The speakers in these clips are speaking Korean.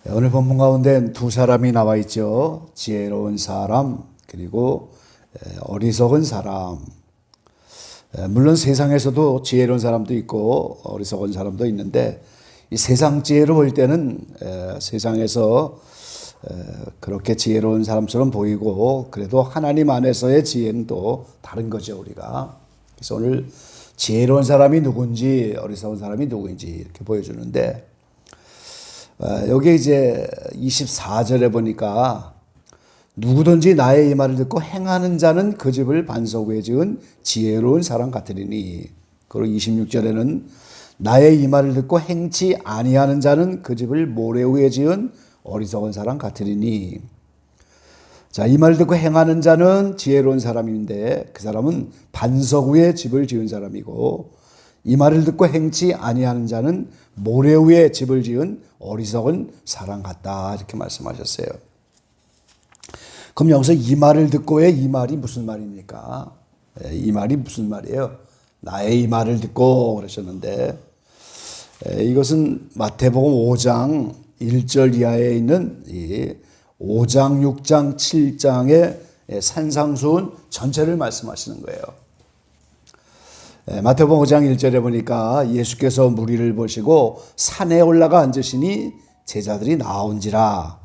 오늘 본문 가운데 두 사람이 나와 있죠. 지혜로운 사람 그리고 어리석은 사람. 물론 세상에서도 지혜로운 사람도 있고 어리석은 사람도 있는데 이 세상 지혜로 볼 때는 세상에서 그렇게 지혜로운 사람처럼 보이고 그래도 하나님 안에서의 지혜는 또 다른 거죠, 우리가. 그래서 오늘 지혜로운 사람이 누군지 어리석은 사람이 누구인지 이렇게 보여주는데 여기 이제 24절에 보니까 누구든지 나의 이 말을 듣고 행하는 자는 그 집을 반석 위에 지은 지혜로운 사람 같으리니, 그리고 26절에는 나의 이 말을 듣고 행치 아니하는 자는 그 집을 모래 위에 지은 어리석은 사람 같으리니. 자, 이 말을 듣고 행하는 자는 지혜로운 사람인데 그 사람은 반석 위에 집을 지은 사람이고, 이 말을 듣고 행치 아니하는 자는 모래 위에 집을 지은 어리석은 사람 같다, 이렇게 말씀하셨어요. 그럼 여기서 이 말을 듣고의 이 말이 무슨 말입니까? 이 말이 무슨 말이에요? 나의 이 말을 듣고 그러셨는데, 이것은 마태복음 5장 1절 이하에 있는 이 5장, 6장, 7장의 산상수훈 전체를 말씀하시는 거예요. 마태복음 5장 1절에 보니까 예수께서 무리를 보시고 산에 올라가 앉으시니 제자들이 나온지라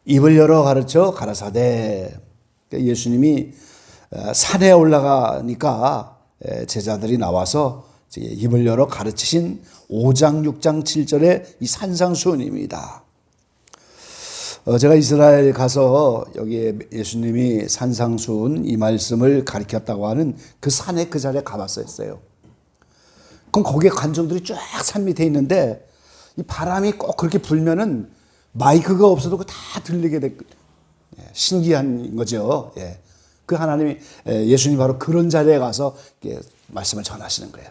입을 열어 가르쳐 가라사대. 예수님이 산에 올라가니까 제자들이 나와서 입을 열어 가르치신 5장, 6장, 7절의 이 산상수훈입니다. 제가 이스라엘 가서 여기에 예수님이 산상수훈 이 말씀을 가르쳤다고 하는 그 산에 그 자리에 가봤었어요. 그럼 거기에 관중들이 쫙 산 밑에 있는데 이 바람이 꼭 그렇게 불면은 마이크가 없어도 다 들리게 될, 신기한 거죠. 그 하나님이, 예수님이 바로 그런 자리에 가서 말씀을 전하시는 거예요.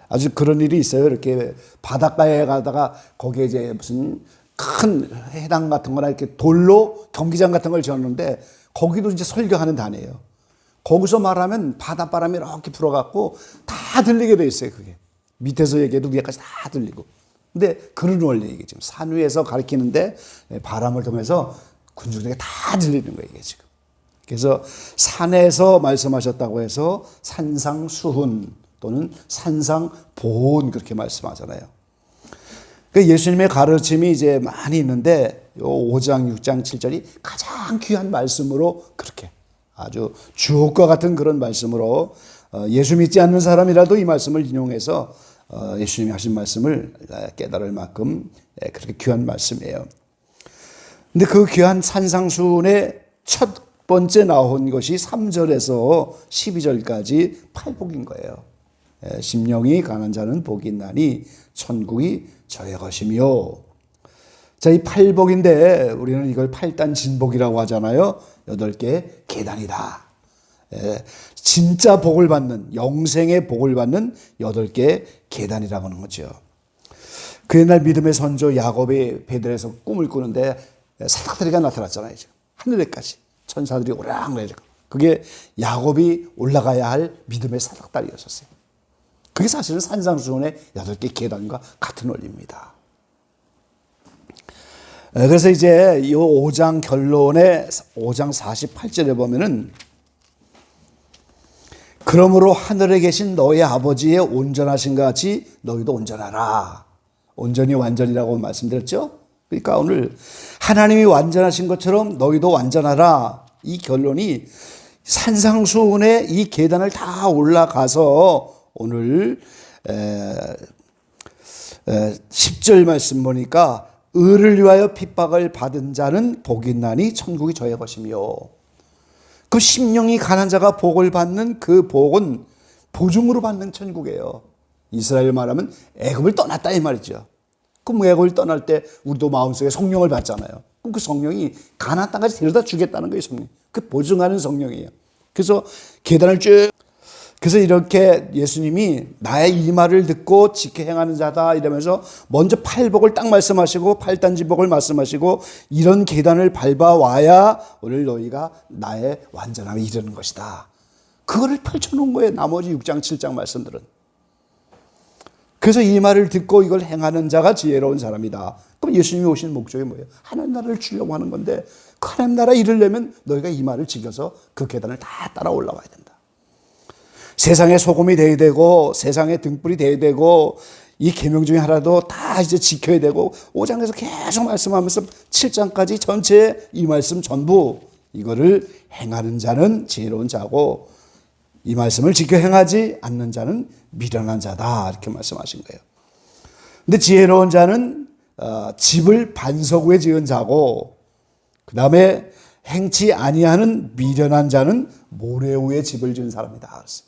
아주 그런 일이 있어요. 이렇게 바닷가에 가다가 거기에 이제 무슨 큰 해당 같은 거나 이렇게 돌로 경기장 같은 걸 지었는데 거기도 이제 설교하는 단이에요. 거기서 말하면 바닷바람이 이렇게 불어갖고 다 들리게 돼 있어요. 그게 밑에서 얘기해도 위에까지 다 들리고. 근데 그런 원리, 이게 지금 산 위에서 가르치는데 바람을 통해서 군중에게 다 들리는 거예요, 이게 지금. 그래서 산에서 말씀하셨다고 해서 산상수훈 또는 산상보훈 그렇게 말씀하잖아요. 예수님의 가르침이 이제 많이 있는데 요 5장, 6장, 7절이 가장 귀한 말씀으로 그렇게 아주 주옥과 같은 그런 말씀으로 예수 믿지 않는 사람이라도 이 말씀을 인용해서 예수님이 하신 말씀을 깨달을 만큼 그렇게 귀한 말씀이에요. 근데 그 귀한 산상수훈의 첫 번째 나온 것이 3절에서 12절까지 팔복인 거예요. 심령이 강한 자는 복이 있나니 천국이 저의 것이며. 자, 이 팔복인데 우리는 이걸 8단 진복이라고 하잖아요. 8개 계단이다. 진짜 복을 받는, 영생의 복을 받는 8개 계단이라고 하는 거죠. 그 옛날 믿음의 선조 야곱이 베들에서 꿈을 꾸는데 사닥다리가 나타났잖아요. 하늘에까지 천사들이 오락내리고, 그게 야곱이 올라가야 할 믿음의 사닥다리였었어요. 그게 사실은 산상수훈의 8개 계단과 같은 원리입니다. 그래서 이제 이 5장 결론에 5장 48절에 보면은 그러므로 하늘에 계신 너희 아버지의 온전하신 것 같이 너희도 온전하라. 온전히 완전이라고 말씀드렸죠. 그러니까 오늘 하나님이 완전하신 것처럼 너희도 완전하라. 이 결론이 산상수훈의 이 계단을 다 올라가서 오늘 10절 말씀 보니까 의를 위하여 핍박을 받은 자는 복이 있나니 천국이 저의 것이며, 그 심령이 가난 자가 복을 받는 그 복은 보증으로 받는 천국이에요. 이스라엘 말하면 애굽을 떠났다 이 말이죠. 그럼 애굽을 떠날 때 우리도 마음속에 성령을 받잖아요. 그럼 그 성령이 가나안 땅까지 데려다 주겠다는 거예요. 성령. 그 보증하는 성령이에요. 그래서 계단을 쭉, 그래서 이렇게 예수님이 나의 이 말을 듣고 지켜 행하는 자다 이러면서 먼저 팔복을 딱 말씀하시고 8단지복을 말씀하시고 이런 계단을 밟아와야 오늘 너희가 나의 완전함에 이르는 것이다. 그거를 펼쳐놓은 거예요. 나머지 6장 7장 말씀들은. 그래서 이 말을 듣고 이걸 행하는 자가 지혜로운 사람이다. 그럼 예수님이 오신 목적이 뭐예요? 하나님 나라를 주려고 하는 건데 그 하나님 나라 이루려면 너희가 이 말을 지켜서 그 계단을 다 따라 올라와야 된다. 세상의 소금이 되어야 되고 세상의 등불이 되어야 되고 이 계명 중에 하나도 다 이제 지켜야 되고 5장에서 계속 말씀하면서 7장까지 전체 이 말씀 전부 이거를 행하는 자는 지혜로운 자고 이 말씀을 지켜 행하지 않는 자는 미련한 자다 이렇게 말씀하신 거예요. 근데 지혜로운 자는 집을 반석 위에 지은 자고 그 다음에 행치 아니하는 미련한 자는 모래 위에 집을 지은 사람이다 그랬어요.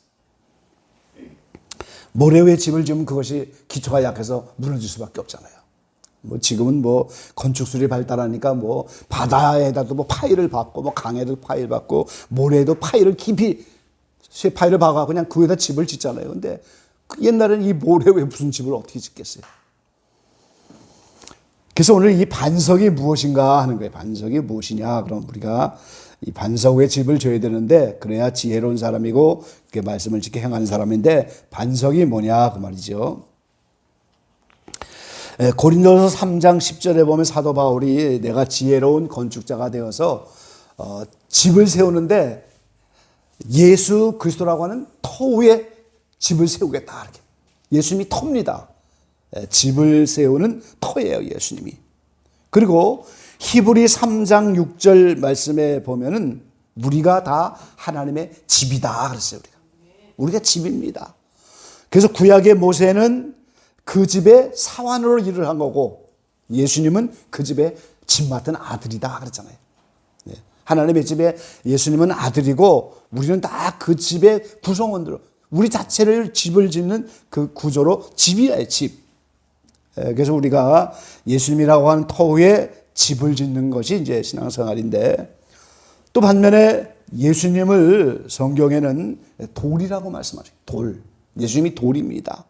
모래 위에 집을 지으면 그것이 기초가 약해서 무너질 수밖에 없잖아요. 뭐 지금은 뭐 건축술이 발달하니까 뭐 바다에다도 뭐 파일을 박고 뭐 강에도 파일 박고 모래에도 파일을 깊이 쇠파일을 박아 그냥 그 위에다 집을 짓잖아요. 근데 옛날에는 이 모래 위에 무슨 집을 어떻게 짓겠어요? 그래서 오늘 이 반석이 무엇인가 하는 거예요. 반석이 무엇이냐? 그럼 우리가 이 반석 위에 집을 져야 되는데 그래야 지혜로운 사람이고 그게 말씀을 지켜 행하는 사람인데 반석이 뭐냐 그 말이죠. 고린도서 3장 10절에 보면 사도 바울이 내가 지혜로운 건축자가 되어서 집을 세우는데 예수 그리스도라고 하는 터 위에 집을 세우겠다. 이렇게. 예수님이 터입니다. 집을 세우는 터예요, 예수님이. 그리고 히브리 3장 6절 말씀에 보면은 우리가 다 하나님의 집이다 그랬어요. 우리가 집입니다. 그래서 구약의 모세는 그 집의 사환으로 일을 한 거고 예수님은 그 집의 집 맡은 아들이다 그랬잖아요. 하나님의 집에 예수님은 아들이고 우리는 다 그 집의 구성원들, 우리 자체를 집을 짓는 그 구조로 집이에요, 집. 그래서 우리가 예수님이라고 하는 터 위에 집을 짓는 것이 이제 신앙생활인데 또 반면에 예수님을 성경에는 돌이라고 말씀하죠. 돌. 예수님이 돌입니다.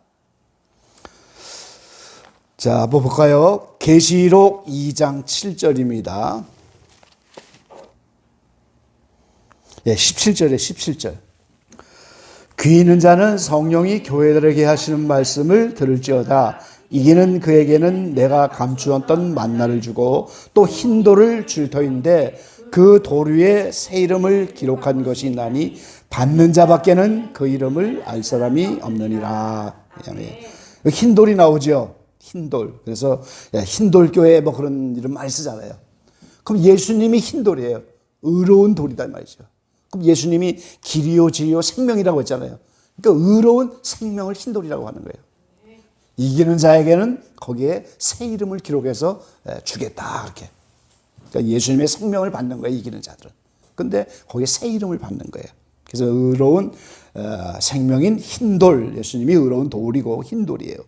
자, 한번 볼까요? 계시록 2장 7절입니다. 17절에 17절. 귀 있는 자는 성령이 교회들에게 하시는 말씀을 들을지어다. 이기는 그에게는 내가 감추었던 만나를 주고 또 흰 돌을 줄 터인데 그 돌 위에 새 이름을 기록한 것이 있나니 받는 자밖에는 그 이름을 알 사람이 없느니라. 흰 돌이 나오죠. 흰 돌. 그래서 흰돌 교회 뭐 그런 이름 많이 쓰잖아요. 그럼 예수님이 흰 돌이에요. 의로운 돌이다 말이죠. 그럼 예수님이 길이요 진리요 생명이라고 했잖아요. 그러니까 의로운 생명을 흰 돌이라고 하는 거예요. 이기는 자에게는 거기에 새 이름을 기록해서 주겠다 그렇게. 그러니까 예수님의 생명을 받는 거예요. 이기는 자들은. 근데 거기에 새 이름을 받는 거예요. 그래서 의로운 생명인 흰돌, 예수님이 의로운 돌이고 흰돌이에요.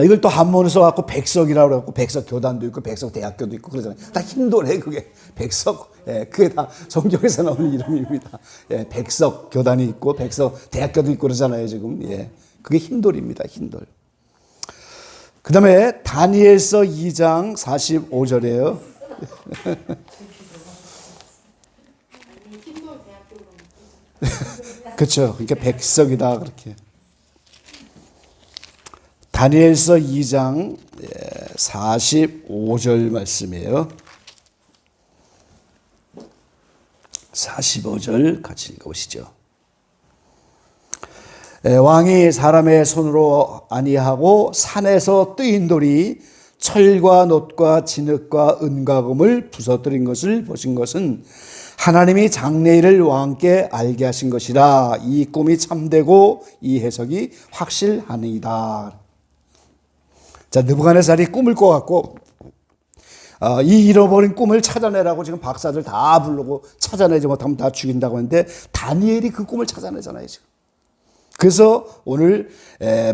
이걸 또 한문으로 써갖고 백석이라고 그래갖고 백석 교단도 있고 백석 대학교도 있고 그러잖아요. 다 흰돌에 그게 백석, 그게 다 성경에서 나오는 이름입니다. 백석 교단이 있고 백석 대학교도 있고 그러잖아요 지금. 그게 흰돌입니다. 흰돌. 그 다음에 다니엘서 2장 45절이에요. 그렇죠. 그러니까 백석이다 그렇게. 다니엘서 2장 45절 말씀이에요. 45절 같이 읽어보시죠. 왕이 사람의 손으로 아니하고 산에서 뜨인 돌이 철과 놋과 진흙과 은과 금을 부서뜨린 것을 보신 것은 하나님이 장래일을 왕께 알게 하신 것이라. 이 꿈이 참되고 이 해석이 확실하니이다. 자, 느부갓네살이 꿈을 꿔갖고 이 잃어버린 꿈을 찾아내라고 지금 박사들 다 부르고 찾아내지 못하면 다 죽인다고 하는데 다니엘이 그 꿈을 찾아내잖아요 지금. 그래서 오늘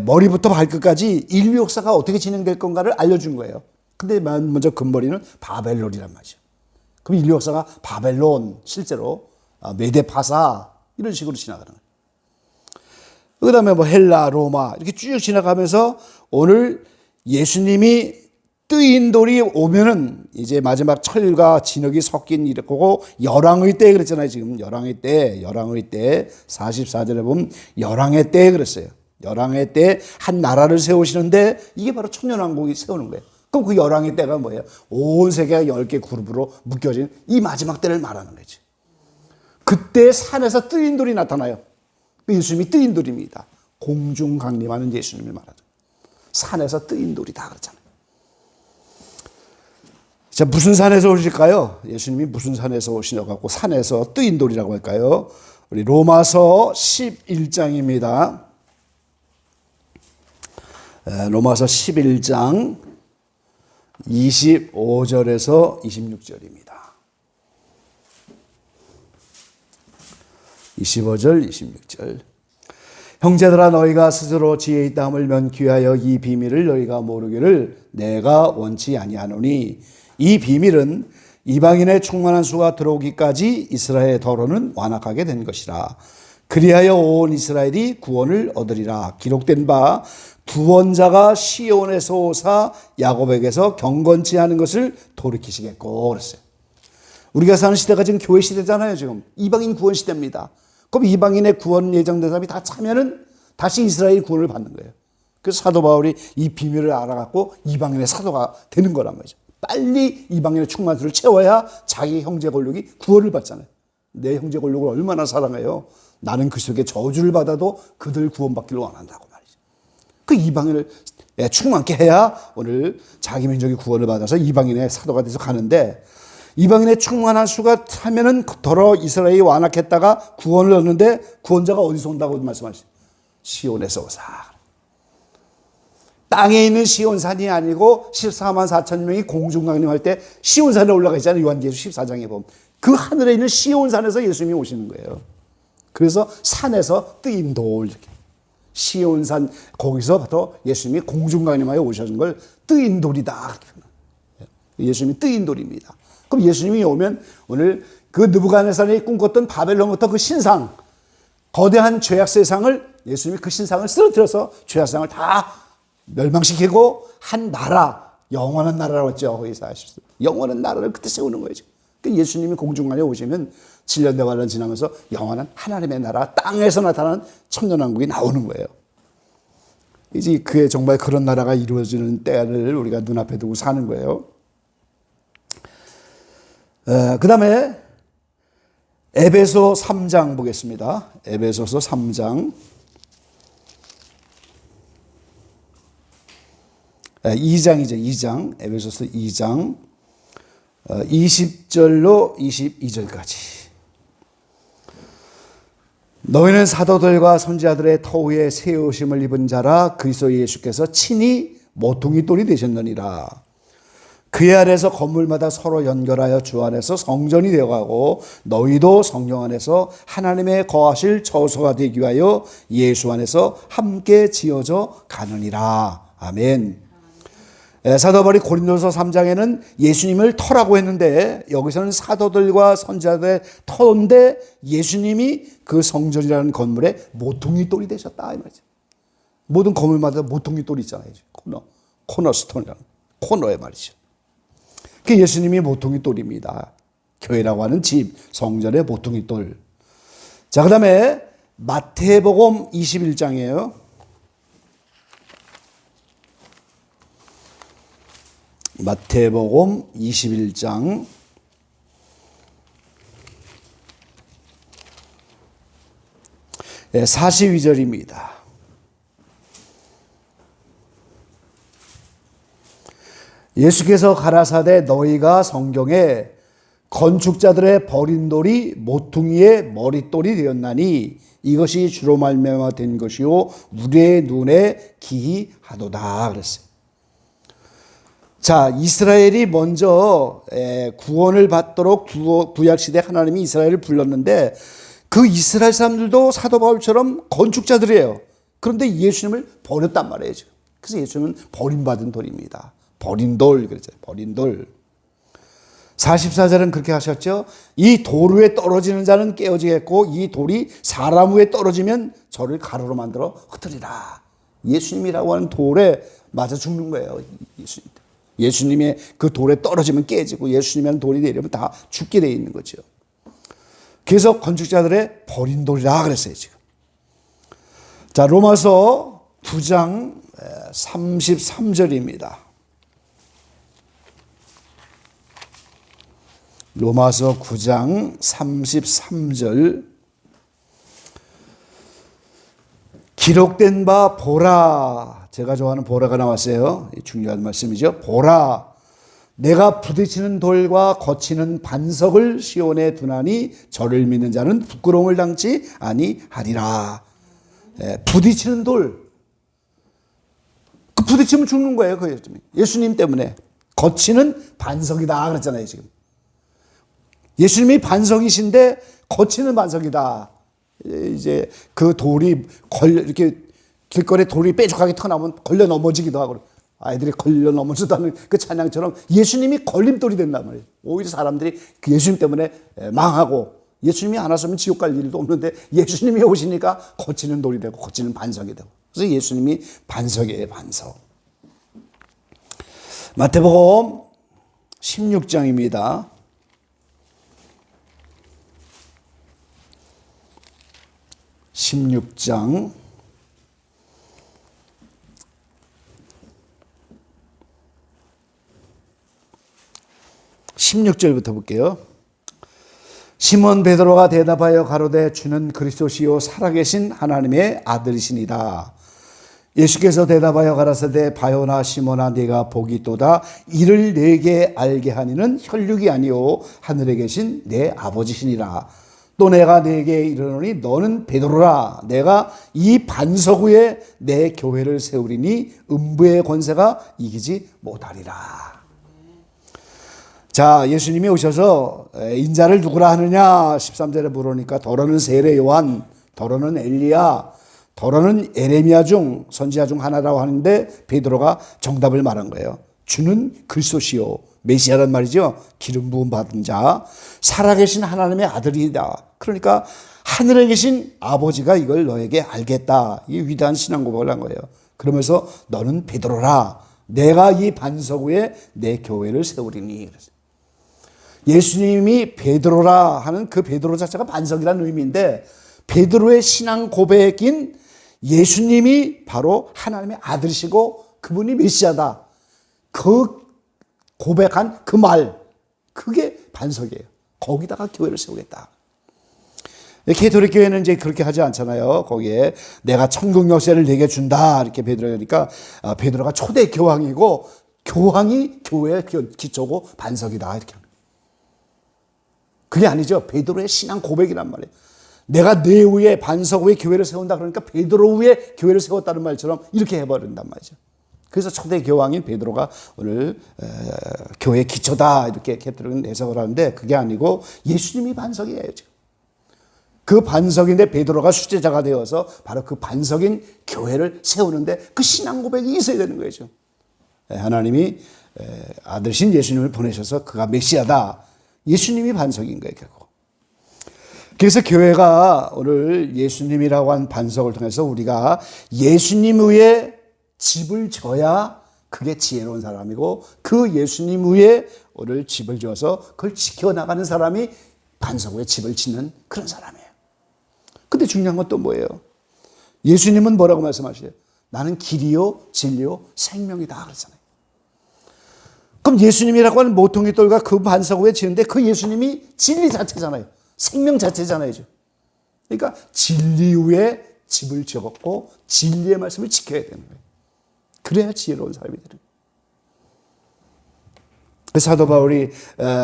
머리부터 발끝까지 인류 역사가 어떻게 진행될 건가를 알려준 거예요. 근데 먼저 근머리는 바벨론이란 말이죠. 그럼 인류 역사가 바벨론 실제로 메데파사 이런 식으로 지나가는 거예요. 그 다음에 뭐 헬라, 로마 이렇게 쭉 지나가면서 오늘 예수님이 뜨인 돌이 오면은 이제 마지막 철과 진흙이 섞인 이렇고 열왕의 때 그랬잖아요. 지금 열왕의 때 44절에 보면 열왕의 때 그랬어요. 열왕의 때 한 나라를 세우시는데 이게 바로 천년왕국이 세우는 거예요. 그럼 그 열왕의 때가 뭐예요? 온 세계가 10개 그룹으로 묶여진 이 마지막 때를 말하는 거지. 그때 산에서 뜨인 돌이 나타나요. 예수님이 뜨인 돌입니다. 공중 강림하는 예수님을 말하죠. 산에서 뜨인 돌이다 그렇잖아요. 자, 무슨 산에서 오실까요? 예수님이 무슨 산에서 오시냐고 산에서 뜨인 돌이라고 할까요? 우리 로마서 11장입니다. 로마서 11장 25절에서 26절입니다. 25절, 26절. 형제들아 너희가 스스로 지혜 있다 함을 면귀하여 이 비밀을 너희가 모르기를 내가 원치 아니하노니 이 비밀은 이방인의 충만한 수가 들어오기까지 이스라엘의 더러는 완악하게 된 것이라. 그리하여 온 이스라엘이 구원을 얻으리라. 기록된 바 구원자가 시온에서 오사 야곱에게서 경건치 않은 것을 돌이키시겠고 그랬어요. 우리가 사는 시대가 지금 교회 시대잖아요. 지금 이방인 구원 시대입니다. 그럼 이방인의 구원 예정된 사람이 다 차면은 다시 이스라엘 구원을 받는 거예요. 그래서 사도 바울이 이 비밀을 알아갖고 이방인의 사도가 되는 거란 말이죠. 빨리 이방인의 충만수를 채워야 자기 형제 권력이 구원을 받잖아요. 내 형제 권력을 얼마나 사랑해요. 나는 그 속에 저주를 받아도 그들 구원받기를 원한다고 말이죠. 그 이방인을 충만케 해야 오늘 자기 민족이 구원을 받아서 이방인의 사도가 돼서 가는데, 이방인의 충만한 수가 차면은 더러 이스라엘이 완악했다가 구원을 얻는데 구원자가 어디서 온다고 말씀하시죠? 시온에서 오사. 땅에 있는 시온산이 아니고 14만 4천 명이 공중강림할 때 시온산에 올라가 있잖아요. 요한계시록 14장에 보면 그 하늘에 있는 시온산에서 예수님이 오시는 거예요. 그래서 산에서 뜨인 돌, 이렇게 시온산 거기서부터 예수님이 공중강림하여 오셔진 걸 뜨인 돌이다. 예수님이 뜨인 돌입니다. 그럼 예수님이 오면 오늘 그 느부갓네살이 꿈꿨던 바벨론부터 그 신상, 거대한 죄악 세상을 예수님이 그 신상을 쓰러뜨려서 죄악 세상을 다 멸망시키고 한 나라, 영원한 나라라고 했죠. 거기서 아십시오. 영원한 나라를 그때 세우는 거예요. 그 예수님이 공중간에 오시면 7년 대환란 지나면서 영원한 하나님의 나라, 땅에서 나타나는 천년왕국이 나오는 거예요. 이제 그게 정말 그런 나라가 이루어지는 때를 우리가 눈앞에 두고 사는 거예요. 그 다음에 에베소 3장 보겠습니다. 에베소서 3장 2장이죠. 2장 에베소서 2장 20절로 22절까지. 너희는 사도들과 선지자들의 터위에 세우심을 입은 자라 그리스도 예수께서 친히 모퉁이 돌이 되셨느니라. 그의 아래서 건물마다 서로 연결하여 주 안에서 성전이 되어가고 너희도 성령 안에서 하나님의 거하실 처소가 되기 위하여 예수 안에서 함께 지어져 가느니라. 아멘. 사도 바울이 고린도서 3장에는 예수님을 터라고 했는데 여기서는 사도들과 선지자들의 터인데 예수님이 그 성전이라는 건물에 모퉁이 돌이 되셨다 이 말이죠. 모든 건물마다 모퉁이 돌이 있잖아요. 코너스톤이라는 코너의 말이죠. 그 예수님이 모퉁이 돌입니다. 교회라고 하는 집, 성전의 모퉁이 돌. 자, 그 다음에 마태복음 21장이에요. 마태복음 21장 42절입니다. 예수께서 가라사대 너희가 성경에 건축자들의 버린 돌이 모퉁이의 머릿돌이 되었나니 이것이 주로 말미암아 된 것이요 우리의 눈에 기이하도다 그랬어요. 자, 이스라엘이 먼저 구원을 받도록 구약시대 하나님이 이스라엘을 불렀는데 그 이스라엘 사람들도 사도 바울처럼 건축자들이에요. 그런데 예수님을 버렸단 말이에요. 그래서 예수님은 버림받은 돌입니다. 버린 돌, 그랬죠. 버린 돌. 44절은 그렇게 하셨죠. 이 돌 위에 떨어지는 자는 깨어지겠고 이 돌이 사람 위에 떨어지면 저를 가루로 만들어 흩으리라. 예수님이라고 하는 돌에 맞아 죽는 거예요. 예수님의 그 돌에 떨어지면 깨지고 예수님이라는 돌이 내리면 다 죽게 되어 있는 거죠. 그래서 건축자들의 버린 돌이라 그랬어요. 지금. 자, 로마서 9장 33절입니다. 로마서 9장 33절. 기록된 바 보라. 제가 좋아하는 보라가 나왔어요. 중요한 말씀이죠. 보라. 내가 부딪히는 돌과 거치는 반석을 시온에 두나니 저를 믿는 자는 부끄러움을 당치 아니하리라. 부딪히는 돌. 그 부딪히면 죽는 거예요. 그 예수님 때문에. 거치는 반석이다 그랬잖아요, 지금. 예수님이 반석이신데 거치는 반석이다. 이제 그 돌이 이렇게 길거리에 돌이 뾰족하게 튀어나오면 걸려 넘어지기도 하고, 아이들이 걸려 넘어지도 않는 그 찬양처럼 예수님이 걸림돌이 된단 말이에요. 오히려 사람들이 그 예수님 때문에 망하고, 예수님이 안 왔으면 지옥 갈 일도 없는데 예수님이 오시니까 거치는 돌이 되고 거치는 반석이 되고. 그래서 예수님이 반석이에요, 반석. 마태복음 16장입니다. 16장 16절부터 볼게요. 시몬 베드로가 대답하여 가로되 주는 그리스도시요 살아계신 하나님의 아들이시니라. 예수께서 대답하여 가라사대 바요나 시몬아 네가 복이 있도다. 이를 내게 알게 하니는 혈육이 아니요 하늘에 계신 내 아버지시니라. 또 내가 네게 이르노니 너는 베드로라. 내가 이 반석 위에 내 교회를 세우리니 음부의 권세가 이기지 못하리라. 자, 예수님이 오셔서 인자를 누구라 하느냐 13절에 물으니까 더러는 세례 요한, 더러는 엘리야, 더러는 에레미야 중 선지자 중 하나라고 하는데 베드로가 정답을 말한 거예요. 주는 그리스도시요 메시아란 말이죠. 기름 부음 받은 자, 살아계신 하나님의 아들이다. 그러니까 하늘에 계신 아버지가 이걸 너에게 알겠다. 이 위대한 신앙 고백을 한 거예요. 그러면서 너는 베드로라. 내가 이 반석 위에 내 교회를 세우리니. 예수님이 베드로라 하는 그 베드로 자체가 반석이라는 의미인데, 베드로의 신앙 고백인 예수님이 바로 하나님의 아들이시고 그분이 메시아다. 그 고백한 그 말, 그게 반석이에요. 거기다가 교회를 세우겠다. 가톨릭 교회는 이제 그렇게 하지 않잖아요. 거기에 내가 천국 열쇠를 내게 준다 이렇게 베드로가 하니까, 베드로가 초대 교황이고 교황이 교회의 기초고 반석이다 이렇게 합니다. 그게 아니죠. 베드로의 신앙 고백이란 말이에요. 내가 내 위에 반석 위에 교회를 세운다 그러니까 베드로 위에 교회를 세웠다는 말처럼 이렇게 해버린단 말이죠. 그래서 초대 교황인 베드로가 오늘 교회의 기초다 이렇게 가톨릭은 해석을 하는데, 그게 아니고 예수님이 반석이에요. 지금. 그 반석인데 베드로가 수제자가 되어서 바로 그 반석인 교회를 세우는데 그 신앙 고백이 있어야 되는 거죠. 하나님이 아들신 예수님을 보내셔서 그가 메시아다. 예수님이 반석인 거예요, 결국. 그래서 교회가 오늘 예수님이라고 한 반석을 통해서 우리가 예수님 위에 집을 져야 그게 지혜로운 사람이고, 그 예수님 위에 오늘 집을 지어서 그걸 지켜나가는 사람이 반석 위에 집을 짓는 그런 사람이에요. 근데 중요한 건 또 뭐예요? 예수님은 뭐라고 말씀하셔요? 나는 길이요 진리요 생명이다 그랬잖아요. 그럼 예수님이라고 하는 모퉁이 돌과 그 반석 위에 지는데 그 예수님이 진리 자체잖아요. 생명 자체잖아요. 그러니까 진리 위에 집을 지었고 진리의 말씀을 지켜야 되는 거예요. 그래야 지혜로운 사람이 되는 거예요. 사도 바울이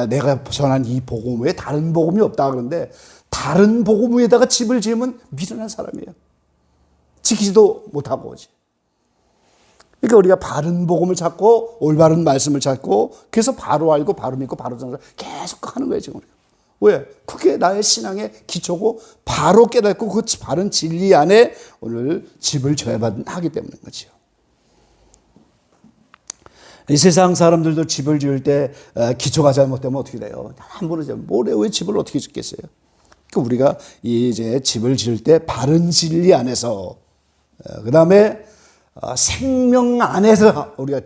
내가 전한 이 복음 외에 다른 복음이 없다 그러는데, 다른 복음 위에다가 집을 지으면 미련한 사람이에요. 지키지도 못하고 오지. 그러니까 우리가 바른 복음을 찾고 올바른 말씀을 찾고, 그래서 바로 알고 바로 믿고 바로 전하고 계속 하는 거예요 지금 우리가. 왜? 그게 나의 신앙의 기초고 바로 깨닫고 그 바른 진리 안에 오늘 집을 져야 하기 때문인 거죠. 이 세상 사람들도 집을 지을 때 기초가 잘못되면 어떻게 돼요? 한 번은 모래 위에 집을 어떻게 짓겠어요? 그러니까 우리가 이제 집을 지을 때 바른 진리 안에서, 그 다음에 생명 안에서 우리가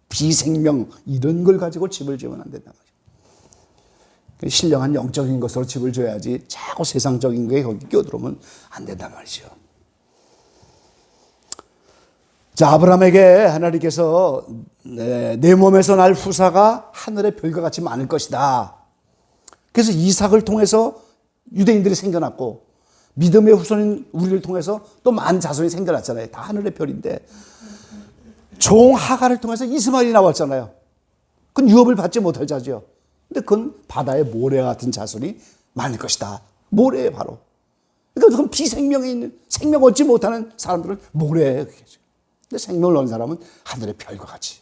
비생명 이런 걸 가지고 집을 지으면 안 된단 말이죠. 신령한 영적인 것으로 집을 지어야지 자꾸 세상적인 게 거기 끼어들어오면 안 된단 말이죠. 자, 아브라함에게 하나님께서 내 몸에서 날 후사가 하늘의 별과 같이 많을 것이다. 그래서 이삭을 통해서 유대인들이 생겨났고 믿음의 후손인 우리를 통해서 또 많은 자손이 생겨났잖아요. 다 하늘의 별인데 종 하갈을 통해서 이스마엘이 나왔잖아요. 그건 유업을 받지 못할 자죠. 근데 그건 바다의 모래 같은 자손이 많을 것이다. 모래에 바로. 그러니까 그건 비생명에 있는 생명 얻지 못하는 사람들은 모래예요. 근데 생명을 얻는 사람은 하늘의 별과 같이.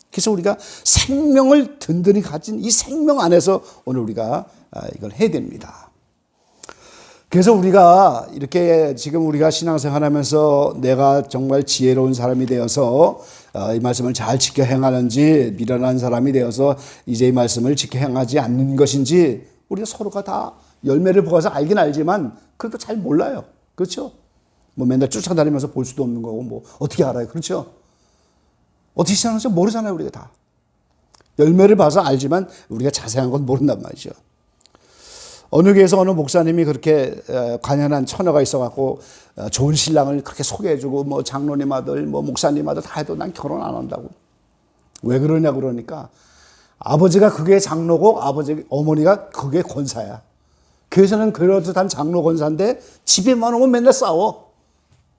그래서 우리가 생명을 든든히 가진 이 생명 안에서 오늘 우리가 이걸 해야 됩니다. 그래서 우리가 이렇게 지금 우리가 신앙생활 하면서 내가 정말 지혜로운 사람이 되어서 이 말씀을 잘 지켜 행하는지 미련한 사람이 되어서 이제 이 말씀을 지켜 행하지 않는 것인지 우리가 서로가 다 열매를 보아서 알긴 알지만 그래도 잘 몰라요. 그렇죠? 뭐 맨날 쫓아다니면서 볼 수도 없는 거고 뭐 어떻게 알아요? 그렇죠? 어떻게 신앙하는지 모르잖아요. 우리가 다. 열매를 봐서 알지만 우리가 자세한 건 모른단 말이죠. 어느 교회에서 어느 목사님이 그렇게 관연한 처녀가 있어갖고 좋은 신랑을 그렇게 소개해주고 뭐 장로님 아들 뭐 목사님 아들 다 해도 난 결혼 안 한다고. 왜 그러냐 그러니까 아버지가 그게 장로고 어머니가 그게 권사야. 교회에서는 그렇듯한 장로 권사인데 집에만 오면 맨날 싸워.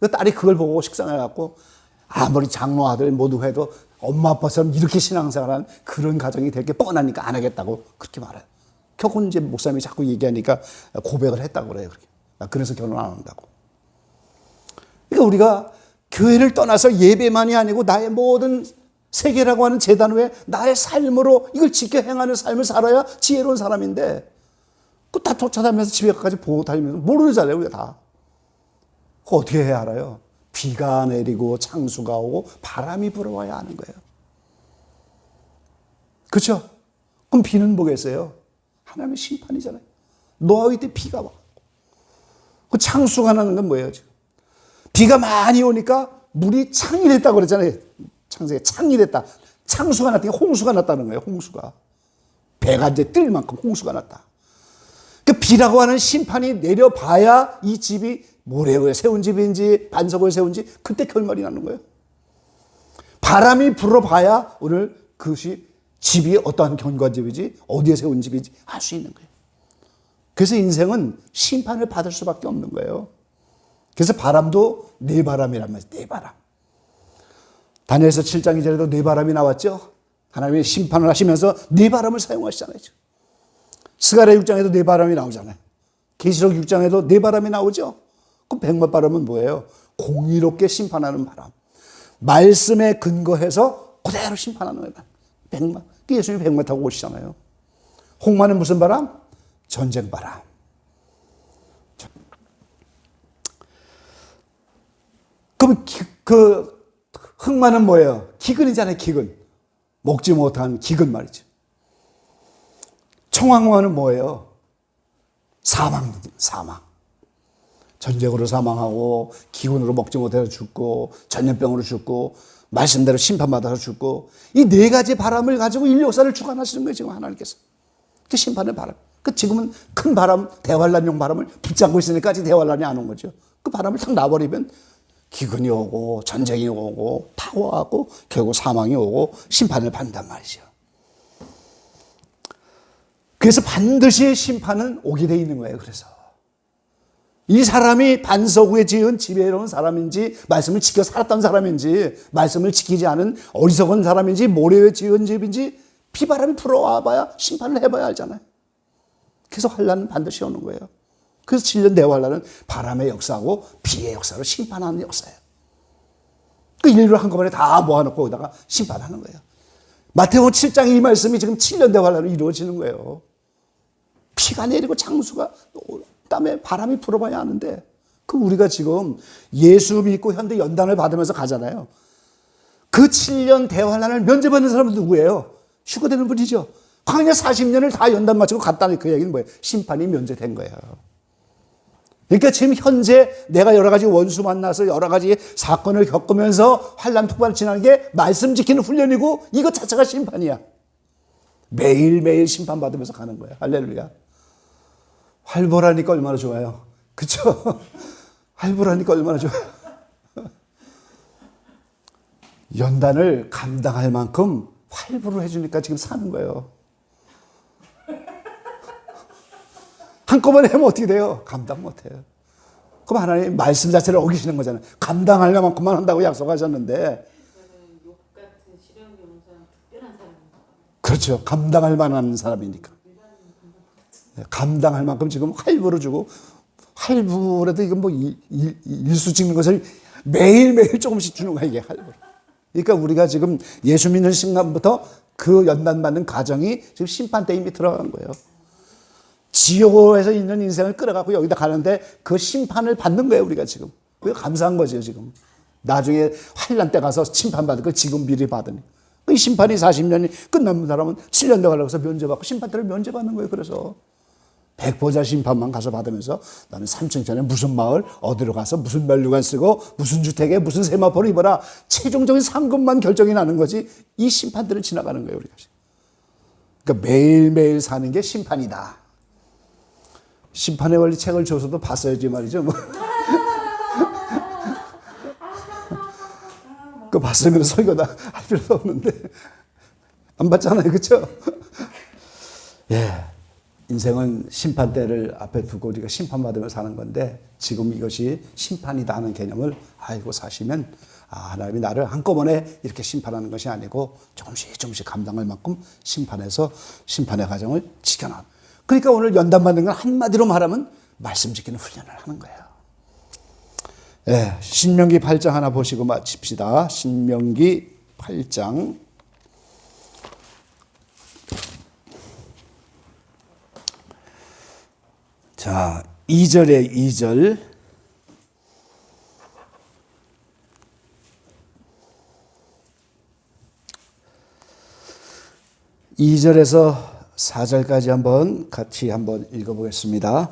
그 딸이 그걸 보고 식상해갖고 아무리 장로 아들 모두 해도 엄마 아빠처럼 이렇게 신앙생활한 그런 가정이 될 게 뻔하니까 안 하겠다고 그렇게 말해요. 결국 이제 목사님이 자꾸 얘기하니까 고백을 했다고 그래요. 그렇게. 그래서 결혼 안 한다고. 그러니까 우리가 교회를 떠나서 예배만이 아니고 나의 모든 세계라고 하는 재단 외에 나의 삶으로 이걸 지켜 행하는 삶을 살아야 지혜로운 사람인데 그 다 쫓아다니면서 집에까지 보고 다니면서 모르잖아요. 우리가 다. 그거 어떻게 해야 알아요? 비가 내리고 창수가 오고 바람이 불어와야 하는 거예요. 그렇죠? 그럼 비는 뭐겠어요? 하나님의 심판이잖아요. 노아의 때 비가 와. 그 창수가 나는 건 뭐예요, 지금? 비가 많이 오니까 물이 창이 됐다고 그랬잖아요. 창세기에 창이 됐다. 창수가 났다니까 홍수가 났다는 거예요, 홍수가. 배가 이제 뜰 만큼 홍수가 났다. 그 비라고 하는 심판이 내려봐야 이 집이 모래에 세운 집인지 반석을 세운지 그때 결말이 나는 거예요. 바람이 불어봐야 오늘 그것이 집이 어떠한 견고집이지 어디에 세운 집인지 알 수 있는 거예요. 그래서 인생은 심판을 받을 수밖에 없는 거예요. 그래서 바람도 네 바람이란 말이에요. 네 바람. 다니엘서 7장 2절에도 네 바람이 나왔죠. 하나님이 심판을 하시면서 네 바람을 사용하시잖아요. 스가랴 6장에도 네 바람이 나오잖아요. 계시록 6장에도 네 바람이 나오죠. 그럼 백마바람은 뭐예요? 공의롭게 심판하는 바람. 말씀에 근거해서 그대로 심판하는 거예요. 백마. 예수님이 백마 타고 오시잖아요. 홍마는 무슨 바람? 전쟁 바람. 그럼 그 흑마는 뭐예요? 기근이잖아요. 기근. 먹지 못한 기근 말이죠. 청황마는 뭐예요? 사망. 전쟁으로 사망하고 기근으로 먹지 못해서 죽고 전염병으로 죽고 말씀대로 심판받아서 죽고 이 네 가지 바람을 가지고 인류 역사를 주관하시는 거예요. 지금 하나님께서. 그 심판의 바람. 그 지금은 큰 바람, 대환란용 바람을 붙잡고 있으니까 아직 대환란이 안 온 거죠. 그 바람을 탁 놔버리면 기근이 오고 전쟁이 오고 다 와갖고 결국 사망이 오고 심판을 받는단 말이죠. 그래서 반드시 심판은 오게 돼 있는 거예요. 그래서 이 사람이 반석 위에 지은 집에 이런 사람인지 말씀을 지켜 살았던 사람인지 말씀을 지키지 않은 어리석은 사람인지 모래 위에 지은 집인지 비바람이 불어와 봐야 심판을 해봐야 알잖아요. 그래서 환란은 반드시 오는 거예요. 그래서 7년 대환란은 바람의 역사하고 비의 역사로 심판하는 역사예요. 그 인류를 한꺼번에 다 모아놓고 거기다가 심판하는 거예요. 마태복음 7장의 이 말씀이 지금 7년 대환란으로 이루어지는 거예요. 피가 내리고 창수가 그다음에 바람이 불어봐야 하는데 그 우리가 지금 예수 믿고 현대 연단을 받으면서 가잖아요. 그 7년 대환란을 면제받는 사람은 누구예요? 휴거되는 분이죠. 광야 40년을 다 연단 마치고 갔다는 그 얘기는 뭐예요? 심판이 면제된 거예요. 그러니까 지금 현재 내가 여러 가지 원수 만나서 여러 가지 사건을 겪으면서 환란 폭발을 지나는 게 말씀 지키는 훈련이고 이것 자체가 심판이야. 매일매일 심판받으면서 가는 거예요. 할렐루야. 활보라니까 얼마나 좋아요. 그렇죠? 활보라니까 얼마나 좋아요. 연단을 감당할 만큼 활부로 해주니까 지금 사는 거예요. 한꺼번에 하면 어떻게 돼요? 감당 못해요. 그럼 하나님 말씀 자체를 어기시는 거잖아요. 감당할 만큼만 한다고 약속하셨는데. 욕 같은 시련 겪는 사람 특별한 사람입니다. 그렇죠. 감당할 만한 사람이니까. 감당할 만큼 지금 활부로 주고, 활부라도 이건 뭐 일수 찍는 것을 매일매일 조금씩 주는 거야, 이게 활부로. 그러니까 우리가 지금 예수 믿는 순간부터 그 연단받는 가정이 지금 심판대 이미 들어간 거예요. 지옥에서 있는 인생을 끌어가고 여기다 가는데 그 심판을 받는 거예요, 우리가 지금. 그게 감사한 거죠, 지금. 나중에 환란 때 가서 심판받을 걸 지금 미리 받으니. 그 심판이 40년이 끝나는 사람은 7년 더 가려고 해서 면제받고 심판대를 면제받는 거예요, 그래서. 백보자 심판만 가서 받으면서 나는 3층 전에 무슨 마을, 어디로 가서 무슨 면류관 쓰고 무슨 주택에 무슨 세마포를 입어라. 최종적인 상급만 결정이 나는 거지. 이 심판대를 지나가는 거예요, 우리가. 그러니까 매일매일 사는 게 심판이다. 심판의 원리 책을 줘서도 봤어야지 말이죠. 뭐. 그거 봤으면 설교다 할 필요도 없는데. 안 봤잖아요, 그렇죠? 예. 인생은 심판대를 앞에 두고 우리가 심판받으며 사는 건데 지금 이것이 심판이다 하는 개념을 알고 사시면 하나님이 나를 한꺼번에 이렇게 심판하는 것이 아니고 조금씩 조금씩 감당할 만큼 심판해서 심판의 과정을 지켜나가는. 그러니까 오늘 연단받는 건 한마디로 말하면 말씀 지키는 훈련을 하는 거예요. 예, 신명기 8장 하나 보시고 마칩시다. 신명기 8장. 자, 2절에 2절. 2절에서 4절까지 같이 한번 읽어보겠습니다.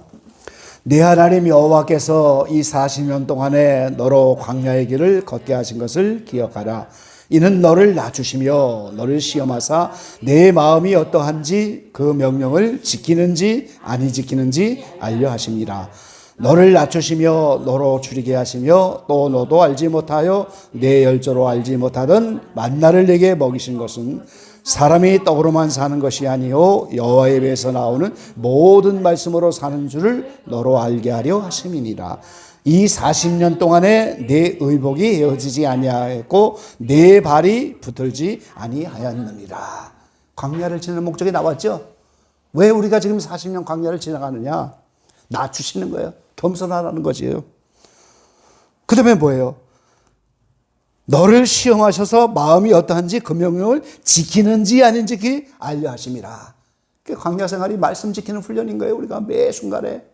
네 하나님 여호와께서 이 40년 동안에 너로 광야의 길을 걷게 하신 것을 기억하라. 이는 너를 낮추시며 너를 시험하사 내 마음이 어떠한지 그 명령을 지키는지 아니 지키는지 알려 하심이라. 너를 낮추시며 너로 줄이게 하시며 또 너도 알지 못하여 내 열조로 알지 못하던 만나를 내게 먹이신 것은 사람이 떡으로만 사는 것이 아니요 여호와의 입에서 나오는 모든 말씀으로 사는 줄을 너로 알게 하려 하심이니라. 이 40년 동안에 내 의복이 헤어지지 아니하였고 내 발이 붙들지 아니하였느니라. 광야를 지나는 목적이 나왔죠. 왜 우리가 지금 40년 광야를 지나가느냐? 낮추시는 거예요. 겸손하라는 거지요. 그 다음에 뭐예요? 너를 시험하셔서 마음이 어떠한지 그 명령을 지키는지 아닌지 알려 하심이라. 광야 생활이 말씀 지키는 훈련인 거예요. 우리가 매 순간에.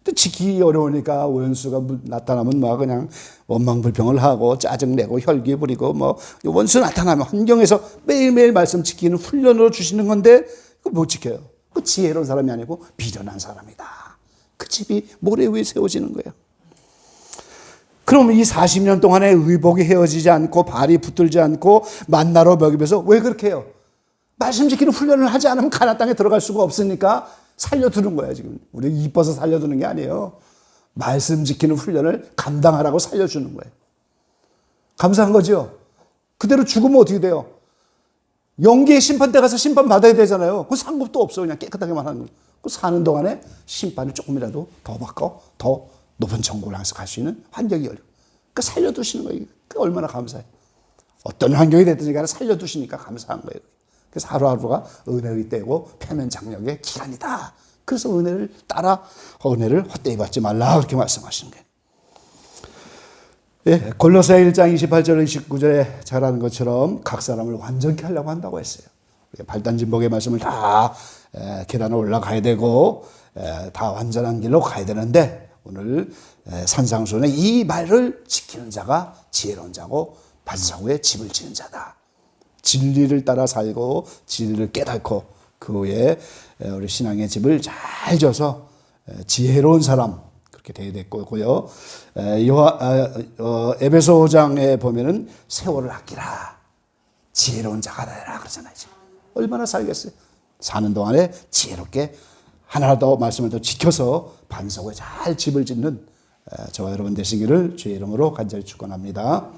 또 지키기 어려우니까 원수가 나타나면 막 그냥 원망불평을 하고 짜증내고 혈기 부리고 뭐 원수 나타나면 환경에서 매일매일 말씀 지키는 훈련으로 주시는 건데 그거 못 지켜요. 그 지혜로운 사람이 아니고 비련한 사람이다. 그 집이 모래 위에 세워지는 거예요. 그럼 이 40년 동안에 의복이 헤어지지 않고 발이 붙들지 않고 만나로 먹이면서 왜 그렇게 해요? 말씀 지키는 훈련을 하지 않으면 가나안 땅에 들어갈 수가 없으니까 살려두는 거야. 지금 우리 이뻐서 살려두는 게 아니에요. 말씀 지키는 훈련을 감당하라고 살려주는 거예요. 감사한 거죠. 그대로 죽으면 어떻게 돼요? 영계의 심판대 가서 심판 받아야 되잖아요. 그 상급도 없어. 그냥 깨끗하게만 하는 거예요. 그 사는 동안에 심판을 조금이라도 더 받고 더 높은 천국을 향해서 갈 수 있는 환경이 열려. 그 살려두시는 거예요. 그 얼마나 감사해요. 어떤 환경이 됐든지 간에 살려두시니까 감사한 거예요. 그래서 하루하루가 은혜의 때고 표면장력의 기간이다. 그래서 은혜를 따라 은혜를 헛되이 받지 말라 그렇게 말씀하시는 거예요. 예, 골로새 1장 28절 29절에 잘하는 것처럼 각 사람을 완전케 하려고 한다고 했어요. 발단진복의 말씀을 다 계단을 올라가야 되고 다 완전한 길로 가야 되는데 오늘 산상수훈의 이 말을 지키는 자가 지혜로운 자고 반사후에 집을 지는 자다. 진리를 따라 살고 진리를 깨닫고 그 후에 우리 신앙의 집을 잘 져서 지혜로운 사람 그렇게 되어야 됐고요. 에베소 5장에 보면은 세월을 아끼라 지혜로운 자가 되라 그러잖아요. 얼마나 살겠어요. 사는 동안에 지혜롭게 하나 더 말씀을 더 지켜서 반석에 잘 집을 짓는 저와 여러분 되시기를 주의 이름으로 간절히 축원합니다.